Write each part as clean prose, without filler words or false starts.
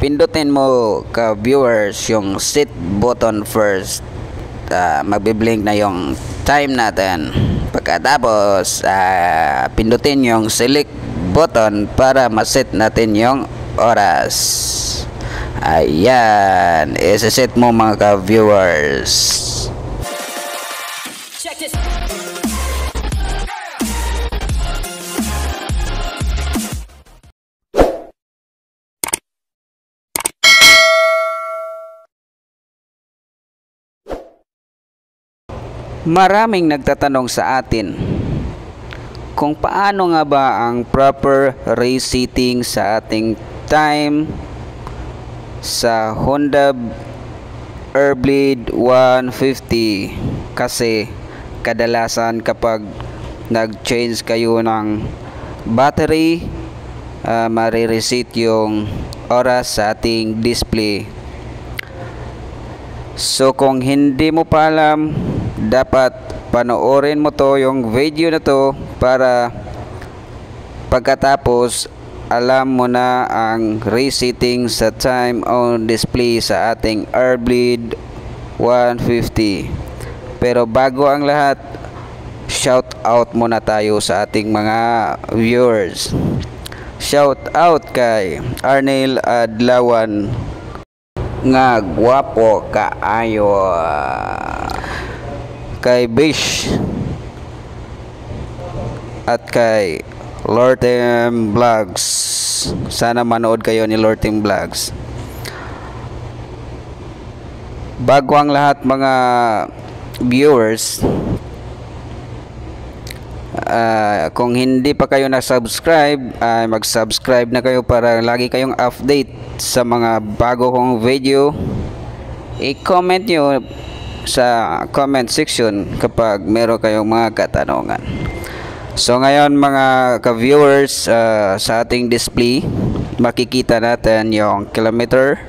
pindutin mo ka viewers yung set button first. Magbiblink na yung time natin. Pagkatapos pindutin yung select button para maset natin yung oras. Ayan, isa-set mo mga ka viewers. Check this. Maraming nagtatanong sa atin kung paano nga ba ang proper resetting sa ating time sa Honda Airblade 150, kasi kadalasan kapag nag-change kayo ng battery, marireset yung oras sa ating display. So kung hindi mo pa alam, dapat panoorin mo to, yung video na to, para pagkatapos alam mo na ang resetting sa time on display sa ating Airblade 150. Pero bago ang lahat, shout out muna tayo sa ating mga viewers. Shout out kay Arnel Adlawan nga gwapo kaayo, kay Bish at kay Lortem Vlogs. Sana manood kayo ni Lortem Vlogs. Bago ang lahat mga viewers, kung hindi pa kayo na-subscribe, mag-subscribe na kayo para lagi kayong update sa mga bago kong video. I-comment nyo sa comment section kapag meron kayong mga katanungan. So ngayon mga ka-viewers, sa ating display makikita natin yung kilometer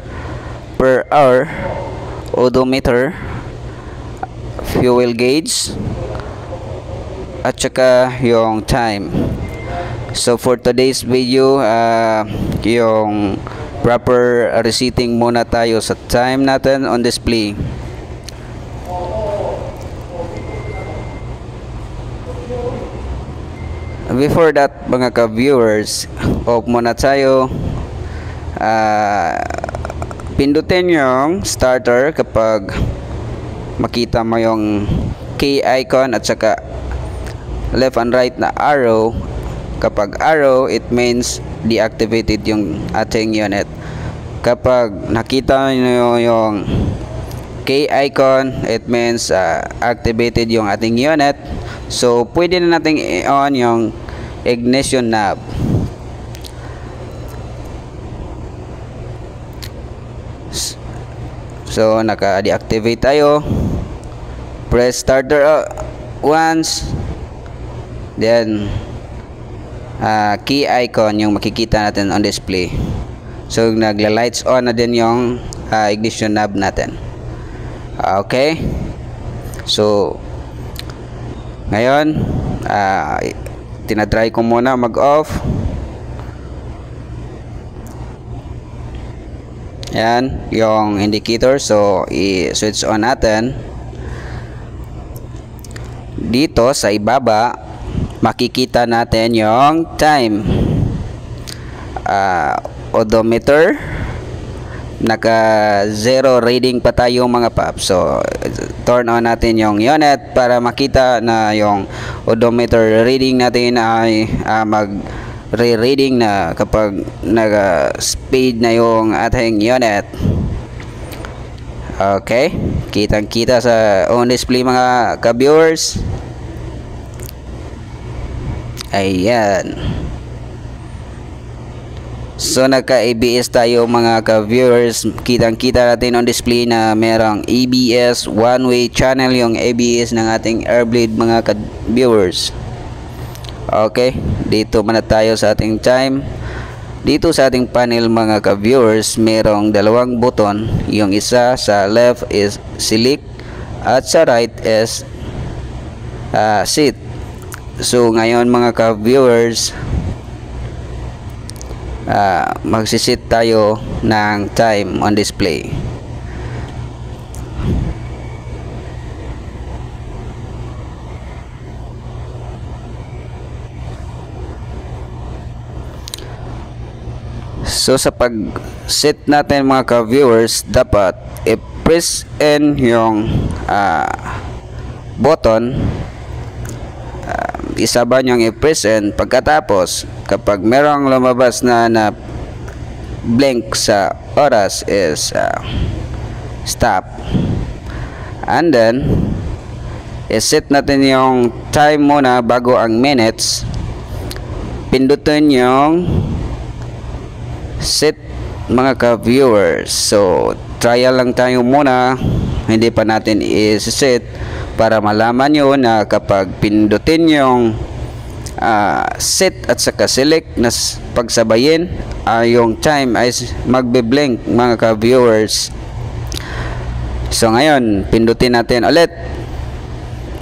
per hour, odometer, fuel gauge, at saka yung time. So for today's video, yung proper resetting muna tayo sa time natin on display. Before that mga ka-viewers, off muna tayo. Pindutin yung starter kapag makita mo yung key icon at saka left and right na arrow. Kapag arrow, it means deactivated yung ating unit. Kapag nakita nyo yung key icon, it means activated yung ating unit. So pwede na natin i-on yung ignition knob. So naka-deactivate tayo. Press starter once, then key icon yung makikita natin on display. So nagla-lights on na din yung ignition knob natin. Okay, so ngayon tinatry ko muna mag-off. Yan yung indicator, so i-switch on natin. Dito sa ibaba makikita natin yung time, odometer, naka 0 reading pa tayo mga paps. So turn on natin yung unit para makita na yung odometer reading natin ay mag re-reading na kapag nag-speed na yung ating unit. Okay, kitang kita sa on display mga ka-viewers. Ayan. So nagka-ABS tayo mga ka-viewers. Kitang-kita natin on display na merong ABS one-way channel yung ABS ng ating Airblade mga ka-viewers. Okay, dito muna tayo sa ating time. Dito sa ating panel mga ka-viewers, merong dalawang button. Yung isa sa left is select at sa right is set. So ngayon mga ka-viewers, magsisit tayo ng time on display. So sa pag-set natin mga ka-viewers, dapat i-press in yung button, isa ba niyong i-press in. Pagkatapos, kapag merong lumabas na blank sa oras is stop, and then i-set natin yung time muna bago ang minutes. Pindutin yung set mga ka-viewers. So trial lang tayo muna, hindi pa natin i-set para malaman nyo na kapag pindutin yung set at saka select na pagsabayin, yung time ay magbe-blank mga ka-viewers. So ngayon pindutin natin ulit,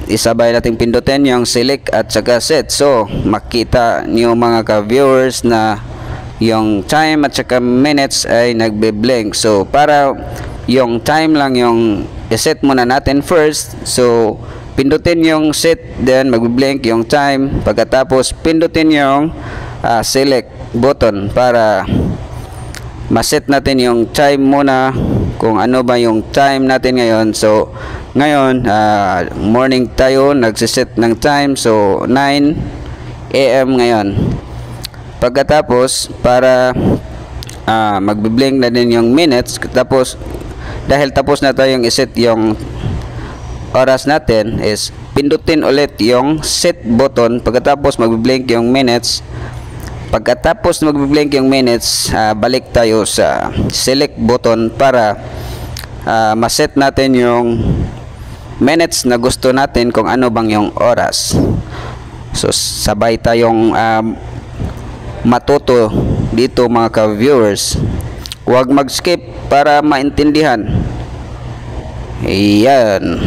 isabay natin pindutin yung select at saka set. So makita nyo mga ka-viewers na yung time at saka minutes ay nagbe-blank. So para yung time lang yung i-set muna natin first. So pindutin yung set, then magbe-blank yung time. Pagkatapos pindutin yung select button para ma-set natin yung time muna, kung ano ba yung time natin ngayon. So ngayon morning tayo nagsiset ng time, so 9 AM ngayon. Pagkatapos para magbe-blank na din yung minutes. Tapos dahil tapos na tayong iset yung oras natin, is pindutin ulit yung set button. Pagkatapos magbe-blank yung minutes. Pagkatapos magbe-blank yung minutes, balik tayo sa select button para ma-set natin yung minutes na gusto natin, kung ano bang yung oras. So sabay tayong matuto dito mga ka-viewers. Huwag mag-skip para maintindihan. Ayan.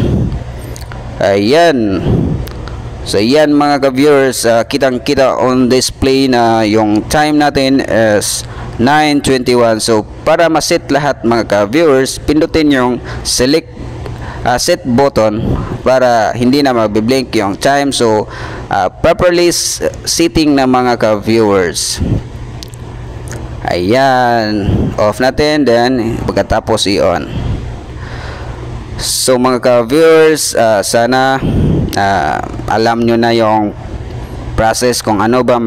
So yan mga ka-viewers, kitang-kita on display na yung time natin is 9:21. So para ma-set lahat mga ka-viewers, pindutin yung select set button para hindi na magbe-blink yung time. So properly setting na mga ka-viewers. Ayan, off natin, then pagkatapos i-on. So mga ka-viewers, sana alam nyo na yung process kung ano ba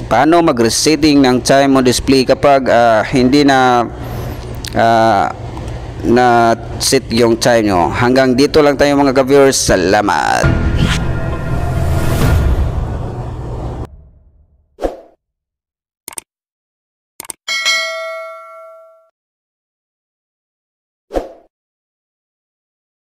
paano mag-resetting ng time on display kapag hindi na na set yung time nyo. Hanggang dito lang tayo mga ka-viewers. Salamat.